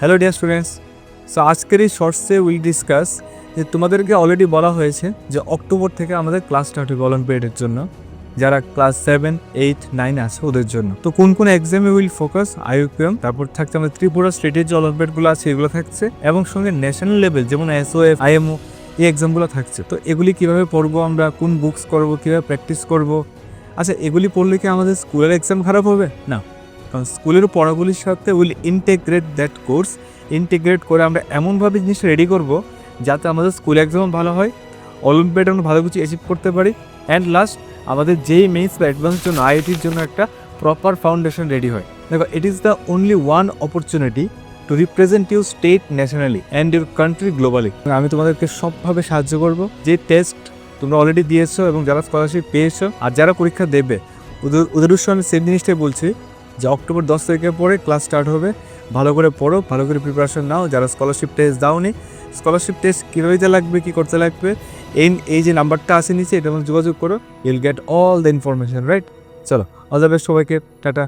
Hello dear students, so আজকের এই শর্টসে will discuss যে তোমাদেরকে অলরেডি বলা হয়েছে যে অক্টোবর থেকে আমাদের ক্লাস স্টার্ট হবে অলিম্পিয়াডের জন্য, যারা ক্লাস 7, 8, 9 আছে ওদের জন্য। তো কোন কোন এক্সামে উইল ফোকাস IOQM, তারপর থাকছে আমাদের ত্রিপুরা স্টেটের যে অলিম্পিয়াডগুলো আছে এগুলো থাকছে, এবং সঙ্গে ন্যাশনাল লেভেল যেমন SOF, IMO এই এক্সামগুলো থাকছে। তো এগুলি কীভাবে পড়বো আমরা, কোন বুকস করবো, কীভাবে প্র্যাকটিস করবো। আচ্ছা, এগুলি পড়লে কি আমাদের স্কুলের এক্সাম খারাপ হবে? না, কারণ স্কুলের পড়াগুলির সাথে will integrate that course. Integrate করে আমরা এমনভাবে জিনিসটা রেডি করব যাতে আমাদের স্কুল এক্সামও ভালো হয়, অলিম্পিয়াডে আমরা ভালো কিছু অ্যাচিভ করতে পারি, অ্যান্ড লাস্ট আমাদের যেই মেইনস বা অ্যাডভান্সের জন্য IITর জন্য একটা প্রপার ফাউন্ডেশন রেডি হয়। দেখো, it is the only one opportunity to represent you state nationally and your country globally. আমি তোমাদেরকে সবভাবে সাহায্য করব। যে টেস্ট তোমরা অলরেডি দিয়েছো এবং যারা স্কলারশিপ পেয়েছো আর যারা পরীক্ষা দেবে ওদের উদ্দেশ্য আমি সেম জিনিসটাই বলছি যে অক্টোবর 10 তারিখের পরে ক্লাস স্টার্ট হবে। ভালো করে পড়ো, ভালো করে প্রিপারেশন নাও। যারা স্কলারশিপ টেস্ট দাওনি, স্কলারশিপ টেস্ট কীভাবে দিতে লাগবে, কী করতে লাগবে, এই যে নাম্বারটা আছে নিচে, এটার মধ্যে যোগাযোগ করো। ইউল gate all the information, right? চলো, অল দ্য বেস্ট সবাইকে, টাটা।